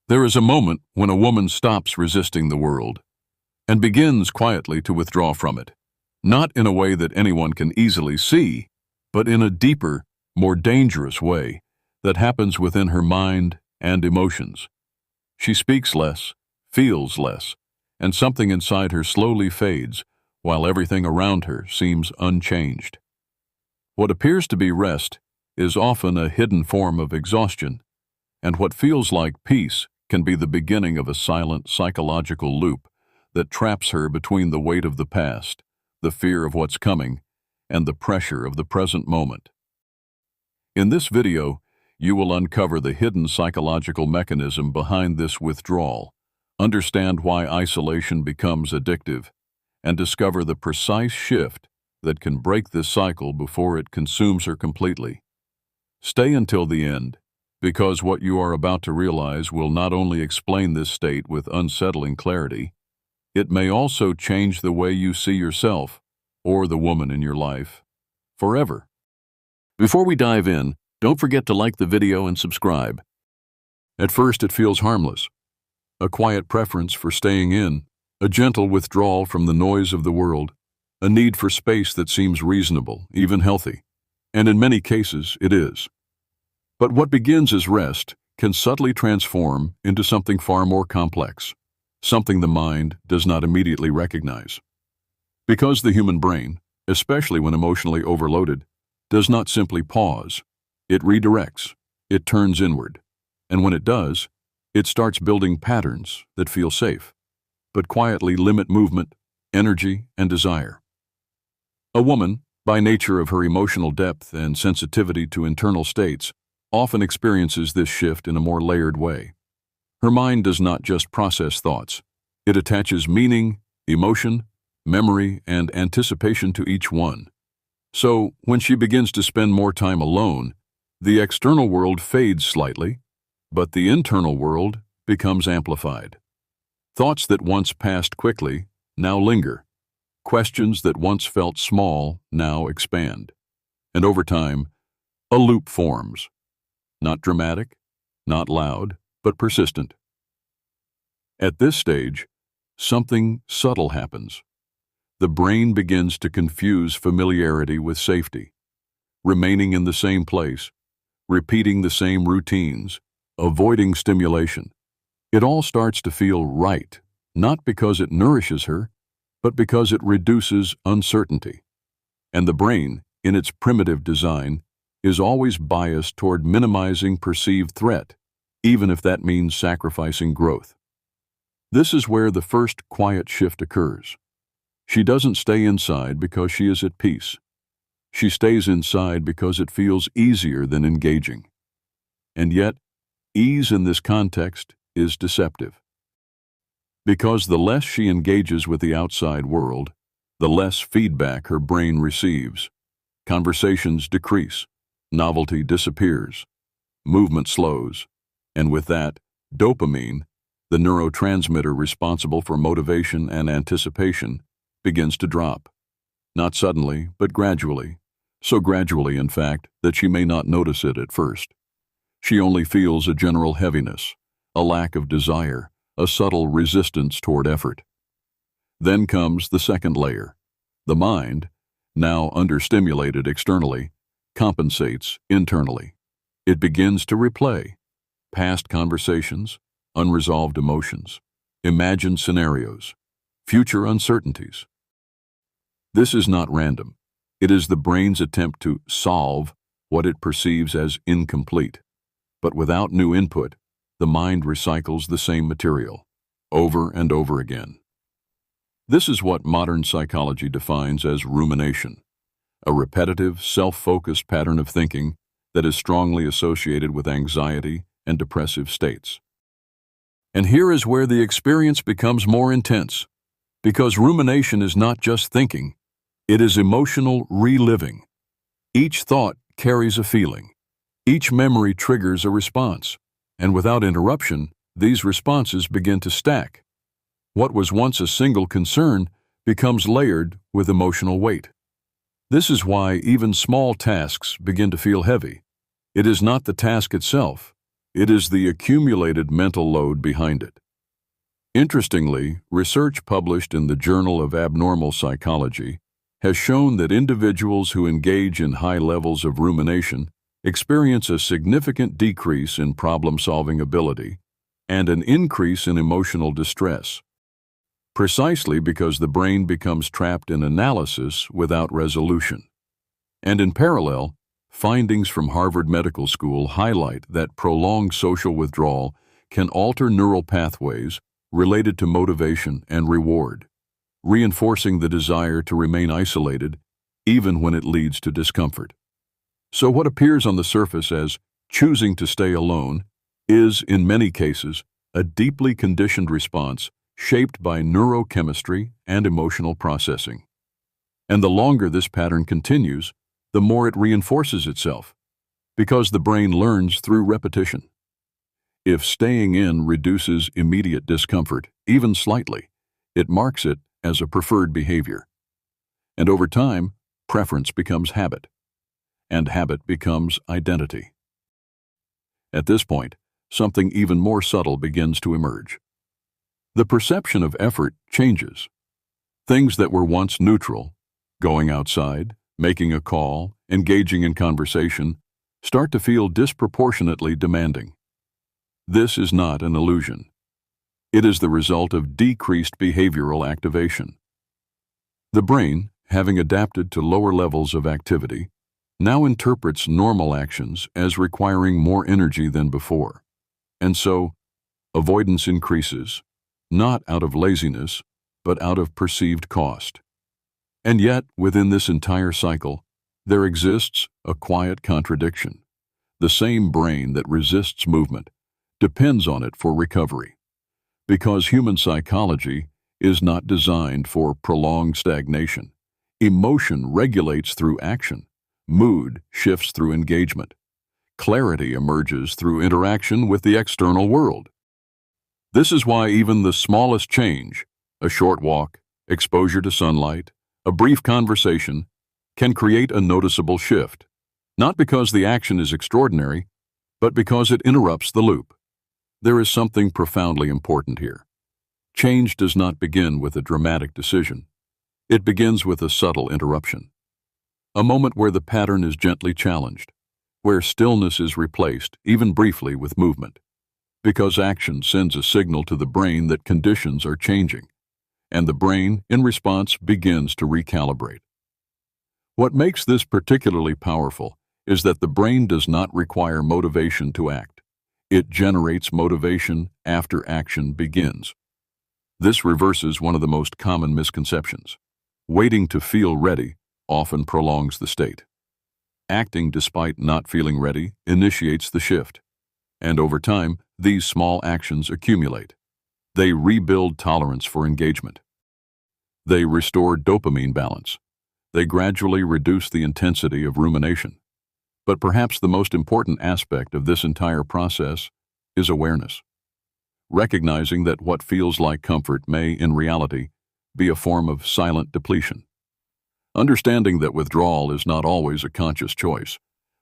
There is a moment when a woman stops resisting the world and begins quietly to withdraw from it, not in a way that anyone can easily see, but in a deeper, more dangerous way that happens within her mind and emotions. She speaks less, feels less, and something inside her slowly fades while everything around her seems unchanged. What appears to be rest is often a hidden form of exhaustion, and what feels like peace can be the beginning of a silent psychological loop that traps her between the weight of the past, the fear of what's coming, and the pressure of the present moment. In this video, you will uncover the hidden psychological mechanism behind this withdrawal, understand why isolation becomes addictive, and discover the precise shift that can break this cycle before it consumes her completely. Stay until the end, because what you are about to realize will not only explain this state with unsettling clarity, it may also change the way you see yourself or the woman in your life forever. Before we dive in, don't forget to like the video and subscribe. At first, it feels harmless. A quiet preference for staying in, a gentle withdrawal from the noise of the world, a need for space that seems reasonable, even healthy. And in many cases, it is. But what begins as rest can subtly transform into something far more complex, something the mind does not immediately recognize. Because the human brain, especially when emotionally overloaded, does not simply pause. It redirects, it turns inward, and when it does, it starts building patterns that feel safe, but quietly limit movement, energy, and desire. A woman, by nature of her emotional depth and sensitivity to internal states, often experiences this shift in a more layered way. Her mind does not just process thoughts. It attaches meaning, emotion, memory, and anticipation to each one. So, when she begins to spend more time alone, the external world fades slightly, but the internal world becomes amplified. Thoughts that once passed quickly now linger. Questions that once felt small now expand. And over time, a loop forms. Not dramatic, not loud, but persistent. At this stage, something subtle happens. The brain begins to confuse familiarity with safety, remaining in the same place, repeating the same routines, avoiding stimulation. It all starts to feel right, not because it nourishes her, but because it reduces uncertainty. And the brain, in its primitive design, is always biased toward minimizing perceived threat, even if that means sacrificing growth. This is where the first quiet shift occurs. She doesn't stay inside because she is at peace. She stays inside because it feels easier than engaging. And yet, ease in this context is deceptive. Because the less she engages with the outside world, the less feedback her brain receives. Conversations decrease. Novelty disappears, movement slows, and with that, dopamine, the neurotransmitter responsible for motivation and anticipation, begins to drop. Not suddenly, but gradually, so gradually, in fact, that she may not notice it at first. She only feels a general heaviness, a lack of desire, a subtle resistance toward effort. Then comes the second layer. The mind, now understimulated externally, compensates internally. It begins to replay past conversations, unresolved emotions, imagined scenarios, future uncertainties. This is not random. It is the brain's attempt to solve what it perceives as incomplete. But without new input, the mind recycles the same material over and over again. This is what modern psychology defines as rumination. A repetitive, self-focused pattern of thinking that is strongly associated with anxiety and depressive states. And here is where the experience becomes more intense, because rumination is not just thinking, it is emotional reliving. Each thought carries a feeling. Each memory triggers a response, and without interruption, these responses begin to stack. What was once a single concern becomes layered with emotional weight. This is why even small tasks begin to feel heavy. It is not the task itself, It is the accumulated mental load behind it. Interestingly, research published in the Journal of Abnormal Psychology has shown that individuals who engage in high levels of rumination experience a significant decrease in problem-solving ability and an increase in emotional distress, precisely because the brain becomes trapped in analysis without resolution. And in parallel, findings from Harvard Medical School highlight that prolonged social withdrawal can alter neural pathways related to motivation and reward, reinforcing the desire to remain isolated even when it leads to discomfort. So what appears on the surface as choosing to stay alone is, in many cases, a deeply conditioned response shaped by neurochemistry and emotional processing. And the longer this pattern continues, the more it reinforces itself, because the brain learns through repetition. If staying in reduces immediate discomfort, even slightly, it marks it as a preferred behavior. And over time, preference becomes habit, and habit becomes identity. At this point, something even more subtle begins to emerge. The perception of effort changes. Things that were once neutral, going outside, making a call, engaging in conversation, start to feel disproportionately demanding. This is not an illusion. It is the result of decreased behavioral activation. The brain, having adapted to lower levels of activity, now interprets normal actions as requiring more energy than before. And so, avoidance increases, not out of laziness, but out of perceived cost. And yet, within this entire cycle, there exists a quiet contradiction. The same brain that resists movement depends on it for recovery, because human psychology is not designed for prolonged stagnation. Emotion regulates through action. Mood shifts through engagement. Clarity emerges through interaction with the external world. This is why even the smallest change, a short walk, exposure to sunlight, a brief conversation, can create a noticeable shift, not because the action is extraordinary, but because it interrupts the loop. There is something profoundly important here. Change does not begin with a dramatic decision. It begins with a subtle interruption. A moment where the pattern is gently challenged, where stillness is replaced, even briefly, with movement. Because action sends a signal to the brain that conditions are changing, and the brain, in response, begins to recalibrate. What makes this particularly powerful is that the brain does not require motivation to act. It generates motivation after action begins. This reverses one of the most common misconceptions. Waiting to feel ready often prolongs the state. Acting despite not feeling ready initiates the shift. And over time, these small actions accumulate. They rebuild tolerance for engagement. They restore dopamine balance. They gradually reduce the intensity of rumination. But perhaps the most important aspect of this entire process is awareness. Recognizing that what feels like comfort may, in reality, be a form of silent depletion. Understanding that withdrawal is not always a conscious choice,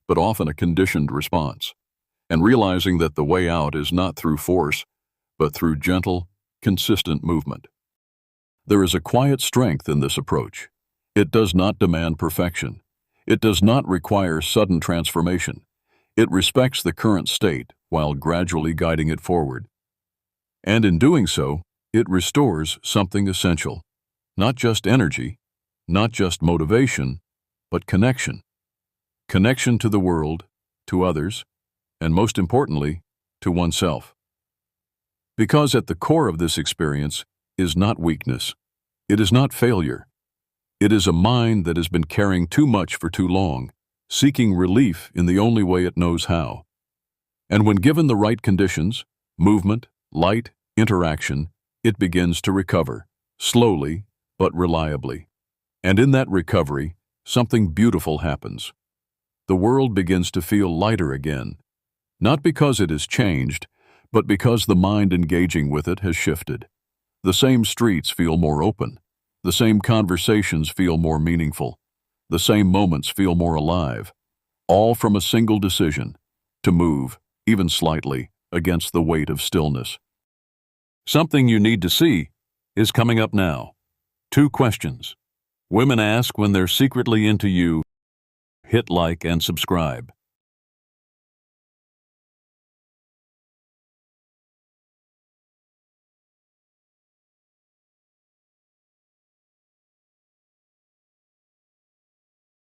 but often a conditioned response. And realizing that the way out is not through force, but through gentle, consistent movement. There is a quiet strength in this approach. It does not demand perfection. It does not require sudden transformation. It respects the current state while gradually guiding it forward. And in doing so, it restores something essential. Not just energy, not just motivation, but connection. Connection to the world, to others, and most importantly, to oneself. Because at the core of this experience is not weakness. It is not failure. It is a mind that has been carrying too much for too long, seeking relief in the only way it knows how. And when given the right conditions, movement, light, interaction, it begins to recover, slowly but reliably. And in that recovery, something beautiful happens. The world begins to feel lighter again, not because it has changed, but because the mind engaging with it has shifted. The same streets feel more open. The same conversations feel more meaningful. The same moments feel more alive. All from a single decision: to move, even slightly, against the weight of stillness. Something you need to see is coming up now. 2 questions women ask when they're secretly into you. Hit like and subscribe.